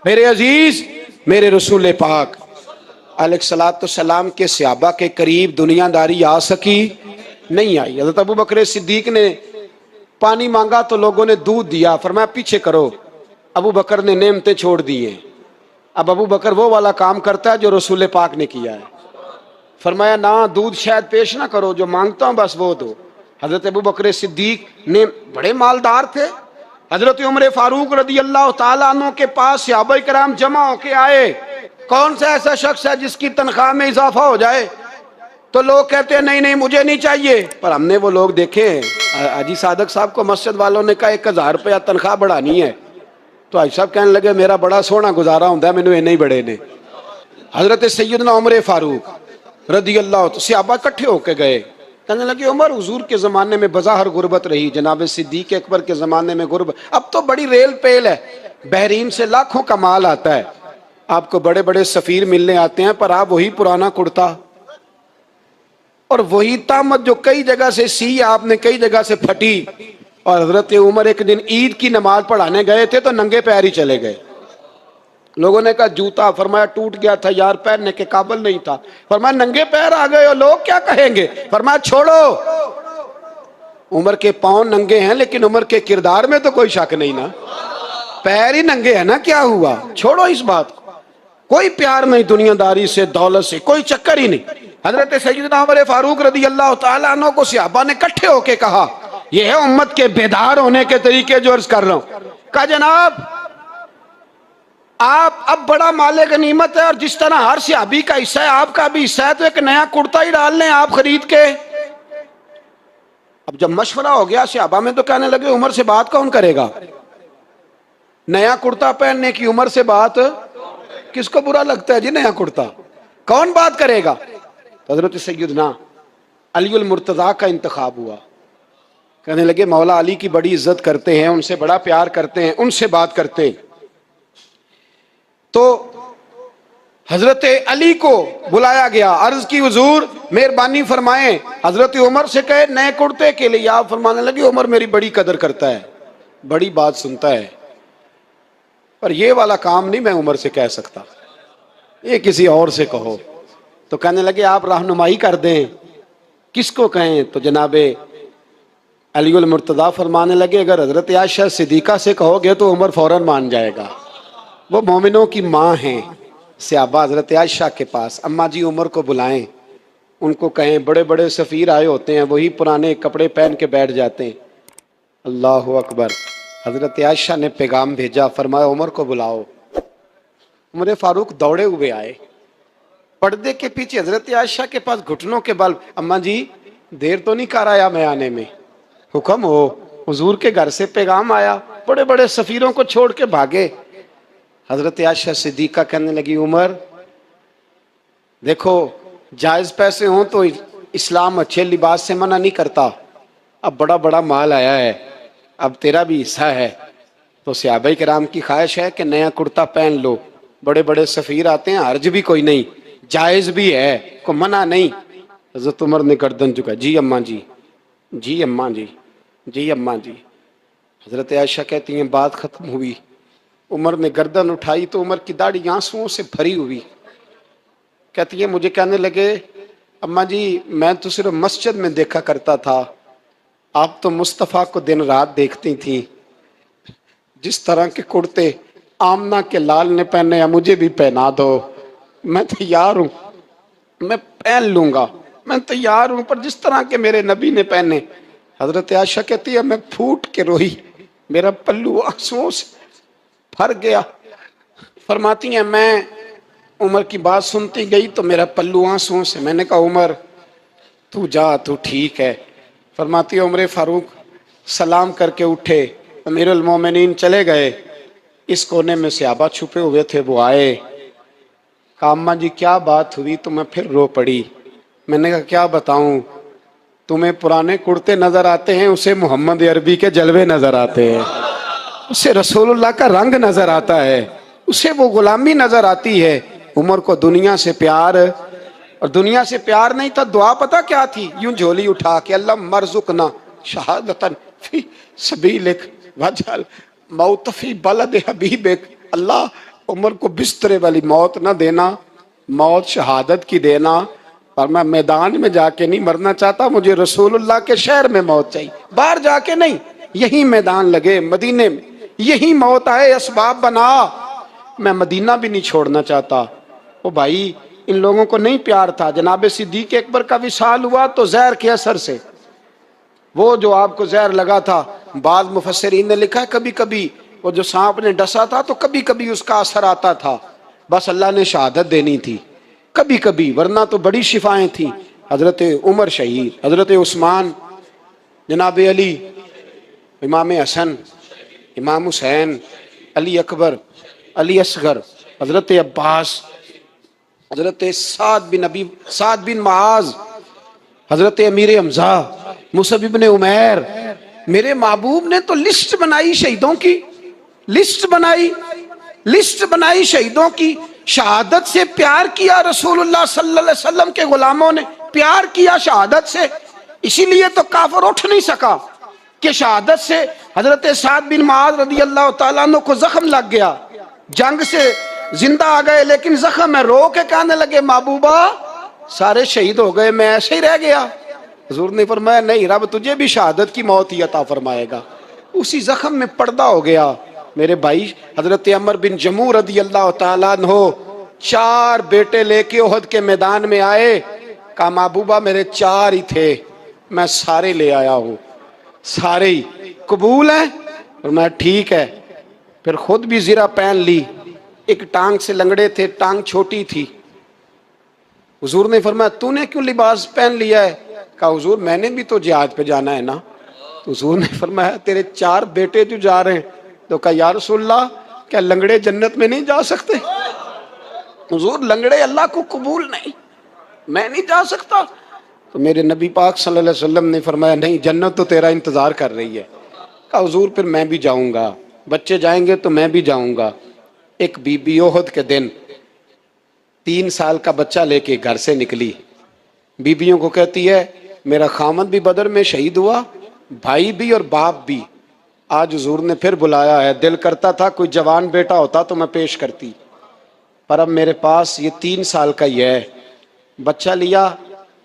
میرے عزیز، میرے رسول پاک علیہ السلام کے صحابہ کے قریب دنیا داری آ سکی؟ نہیں آئی۔ حضرت ابو بکر صدیق نے پانی مانگا تو لوگوں نے دودھ دیا، فرمایا پیچھے کرو۔ ابو بکر نے نعمتیں چھوڑ دی ہیں۔ اب ابو بکر وہ والا کام کرتا ہے جو رسول پاک نے کیا ہے۔ فرمایا نہ دودھ شاید پیش نہ کرو، جو مانگتا ہوں بس وہ دو۔ حضرت ابو بکر صدیق نے بڑے مالدار تھے۔ حضرت عمر فاروق رضی اللہ تعالیٰ عنہ کے پاس صحابہ کرام جمع ہو کے آئے، کون سا ایسا شخص ہے جس کی تنخواہ میں اضافہ ہو جائے؟ تو لوگ کہتے ہیں نہیں نہیں مجھے نہیں چاہیے، پر ہم نے وہ لوگ دیکھے ہیں۔ حاجی صادق صاحب کو مسجد والوں نے کہا 1000 روپیہ تنخواہ بڑھانی ہے، تو حاجی صاحب کہنے لگے میرا بڑا سونا گزارا ہوتا ہے، مینوں نہیں بڑے نے۔ حضرت سیدنا عمر فاروق رضی اللہ عنہ صحابہ اکٹھے ہو کے گئے، کہنے لگے عمر حضور کے زمانے میں بظاہر غربت رہی، جناب صدیق اکبر کے زمانے میں غربت، اب تو بڑی ریل پیل ہے، بحرین سے لاکھوں کا مال آتا ہے، آپ کو بڑے بڑے سفیر ملنے آتے ہیں، پر آپ وہی پرانا کرتا اور وہی تامت جو کئی جگہ سے سی آپ نے کئی جگہ سے پھٹی۔ اور حضرت عمر ایک دن عید کی نماز پڑھانے گئے تھے تو ننگے پیر ہی چلے گئے۔ لوگوں نے کہا جوتا، فرمایا ٹوٹ گیا تھا یار، پہننے کے قابل نہیں تھا۔ فرمایا ننگے پیر آ گئے ہو، لوگ کیا کہیں گے؟ فرمایا چھوڑو، عمر کے پاؤں ننگے ہیں لیکن عمر کے کردار میں تو کوئی شک نہیں نا، پیر ہی ننگے ہیں نا، کیا ہوا؟ چھوڑو اس بات کو، کوئی پیار نہیں دنیا داری سے، دولت سے، کوئی چکر ہی نہیں۔ حضرت سیدنا عمر فاروق رضی اللہ تعالیٰ عنہ کو صحابہ نے اکٹھے ہو کے کہا، یہ ہے امت کے بیدار ہونے کے طریقے جو عرض کر رہا ہوں۔ کہا جناب آپ اب بڑا مال غنیمت ہے، اور جس طرح ہر صحابی کا حصہ ہے آپ کا بھی حصہ ہے، تو ایک نیا کرتا ہی ڈال لیں آپ خرید کے۔ اب جب مشورہ ہو گیا صحابہ میں تو کہنے لگے عمر سے بات کون کرے گا؟ نیا کرتا پہننے کی عمر سے بات کس کو برا لگتا ہے جی؟ نیا کرتا کون بات کرے گا؟ تو حضرت سیدنا علی المرتضیٰ کا انتخاب ہوا۔ کہنے لگے مولا علی کی بڑی عزت کرتے ہیں، ان سے بڑا پیار کرتے ہیں، ان سے بات کرتے ہیں۔ تو حضرت علی کو بلایا گیا، عرض کی حضور مہربانی فرمائیں، حضرت عمر سے کہے نئے کرتے کے لیے۔ آپ فرمانے لگے عمر میری بڑی قدر کرتا ہے، بڑی بات سنتا ہے، پر یہ والا کام نہیں میں عمر سے کہہ سکتا، یہ کسی اور سے کہو۔ تو کہنے لگے آپ رہنمائی کر دیں، کس کو کہیں؟ تو جناب علی المرتضیٰ فرمانے لگے اگر حضرت عائشہ صدیقہ سے کہو گے تو عمر فوراً مان جائے گا، وہ مومنوں کی ماں ہیں۔ صحابہ حضرت عائشہ کے پاس، اماں جی عمر کو بلائیں، ان کو کہیں بڑے بڑے سفیر آئے ہوتے ہیں، وہی پرانے کپڑے پہن کے بیٹھ جاتے ہیں۔ اللہ اکبر، حضرت عائشہ نے پیغام بھیجا، فرمایا عمر کو بلاؤ۔ عمر فاروق دوڑے ہوئے آئے، پردے کے پیچھے حضرت عائشہ کے پاس گھٹنوں کے بل، اماں جی دیر تو نہیں کر آیا میں آنے میں؟ حکم ہو، حضور کے گھر سے پیغام آیا، بڑے بڑے سفیروں کو چھوڑ کے بھاگے۔ حضرت عائشہ صدیقہ کہنے لگی عمر دیکھو جائز پیسے ہوں تو اسلام اچھے لباس سے منع نہیں کرتا، اب بڑا بڑا مال آیا ہے، اب تیرا بھی حصہ ہے، تو صحابہ کرام کی خواہش ہے کہ نیا کرتا پہن لو، بڑے بڑے سفیر آتے ہیں، حرج بھی کوئی نہیں، جائز بھی ہے، کوئی منع نہیں۔ حضرت عمر نے گردن جھکا، جی اماں جی، جی اماں جی، جی اماں جی۔ حضرت عائشہ کہتی ہیں بات ختم ہوئی، عمر نے گردن اٹھائی تو عمر کی داڑھی آنسوؤں سے بھری ہوئی، کہتی ہیں مجھے کہنے لگے اماں جی میں تو صرف مسجد میں دیکھا کرتا تھا، آپ تو مصطفیٰ کو دن رات دیکھتی تھیں، جس طرح کے کرتے آمنہ کے لال نے پہنے ہیں مجھے بھی پہنا دو، میں تیار ہوں، میں پہن لوں گا، میں تیار ہوں، پر جس طرح کے میرے نبی نے پہنے۔ حضرت عائشہ کہتی ہے میں پھوٹ کے روئی، میرا پلو آنسوؤں سے بھر گیا۔ فرماتی ہیں میں عمر کی بات سنتی گئی تو میرا پلو آنسوؤں سے، میں نے کہا عمر تو جا، تو ٹھیک ہے۔ فرماتی ہے عمر فاروق سلام کر کے اٹھے، امیر المومنین چلے گئے، اس کونے میں صحابہ چھپے ہوئے تھے، وہ آئے، کہا اماں جی کیا بات ہوئی؟ تو میں پھر رو پڑی۔ میں نے کہا کیا بتاؤں، تمہیں پرانے کرتے نظر آتے ہیں، اسے محمد عربی کے جلوے نظر آتے ہیں، اسے رسول اللہ کا رنگ نظر آتا ہے، اسے وہ غلامی نظر آتی ہے۔ عمر کو دنیا سے پیار، اور دنیا سے پیار نہیں تھا، دعا پتہ کیا تھی؟ یوں جھولی اٹھا کے اللہ مرزقنا شہادتن فی سبیلک وجعل موت فی بلد حبیبک، اللہ عمر کو بسترے والی موت نہ دینا، موت شہادت کی دینا، اور میں میدان میں جا کے نہیں مرنا چاہتا، مجھے رسول اللہ کے شہر میں موت چاہیے، باہر جا کے نہیں، یہی میدان لگے مدینے میں، یہی موت آئے، اسباب بنا، میں مدینہ بھی نہیں چھوڑنا چاہتا۔ او بھائی، ان لوگوں کو نہیں پیار تھا۔ جناب صدیق اکبر کا وصال ہوا تو زہر کے اثر سے، وہ جو آپ کو زہر لگا تھا، بعض مفسرین نے لکھا ہے کبھی کبھی وہ جو سانپ نے ڈسا تھا تو کبھی کبھی اس کا اثر آتا تھا، بس اللہ نے شہادت دینی تھی کبھی کبھی، ورنہ تو بڑی شفائیں تھیں۔ حضرت عمر شہید، حضرت عثمان، جناب علی، امام حسن، امام حسین، علی اکبر، علی اصغر، حضرت عباس، حضرت سعد بن معاذ، حضرت امیر حمزہ، مصعب ابن عمیر۔ میرے محبوب نے تو لسٹ بنائی شہیدوں کی، لسٹ بنائی شہیدوں کی۔ شہادت سے پیار کیا رسول اللہ صلی اللہ علیہ وسلم کے غلاموں نے، پیار کیا شہادت سے، اسی لیے تو کافر اٹھ نہیں سکا کہ شہادت سے حضرت سعد بن معاذ رضی اللہ تعالیٰ عنہ کو زخم لگ گیا، جنگ سے زندہ آ گئے لیکن زخم ہے، رو کے کہنے لگے محبوبہ سارے شہید ہو گئے، میں ایسے ہی رہ گیا۔ حضور نے فرمایا نہیں، رب تجھے بھی شہادت کی موت ہی عطا فرمائے گا۔ اسی زخم میں پردہ ہو گیا۔ میرے بھائی، حضرت عمر بن جموح رضی اللہ تعالیٰ عنہ 4 بیٹے لے کے احد کے میدان میں آئے، کہا محبوبہ میرے 4 ہی تھے، میں سارے لے آیا ہوں، سارے ہی قبول ہیں؟ فرمایا ٹھیک ہے۔ پھر خود بھی زرہ پہن لی، ایک ٹانگ سے لنگڑے تھے، ٹانگ چھوٹی تھی۔ حضور نے فرمایا تو نے کیوں لباس پہن لیا ہے؟ کہا حضور میں نے بھی تو جہاد پہ جانا ہے نا۔ تو حضور نے فرمایا تیرے 4 بیٹے جو جا رہے ہیں، تو کہا یا رسول اللہ کیا لنگڑے جنت میں نہیں جا سکتے؟ حضور لنگڑے اللہ کو قبول نہیں، میں نہیں جا سکتا۔ تو میرے نبی پاک صلی اللہ علیہ وسلم نے فرمایا نہیں، جنت تو تیرا انتظار کر رہی ہے۔ کہا حضور پھر میں بھی جاؤں گا، بچے جائیں گے تو میں بھی جاؤں گا۔ ایک بی بی احد کے دن 3 سال کا بچہ لے کے گھر سے نکلی، بیویوں کو کہتی ہے میرا خامد بھی بدر میں شہید ہوا، بھائی بھی اور باپ بھی، آج حضور نے پھر بلایا ہے، دل کرتا تھا کوئی جوان بیٹا ہوتا تو میں پیش کرتی، پر اب میرے پاس یہ 3 سال کا ہی ہے۔ بچہ لیا،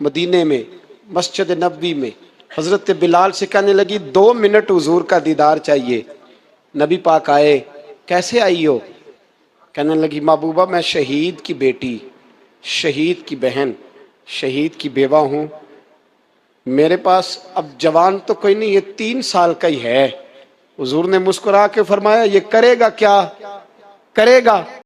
مدینے میں مسجد نبوی میں حضرت بلال سے کہنے لگی 2 منٹ حضور کا دیدار چاہیے۔ نبی پاک آئے، کیسے آئی ہو؟ کہنے لگی محبوبہ میں شہید کی بیٹی، شہید کی بہن، شہید کی بیوہ ہوں، میرے پاس اب جوان تو کوئی نہیں، یہ 3 سال کا ہی ہے۔ حضور نے مسکرا کے فرمایا یہ کرے گا کیا؟ کرے گا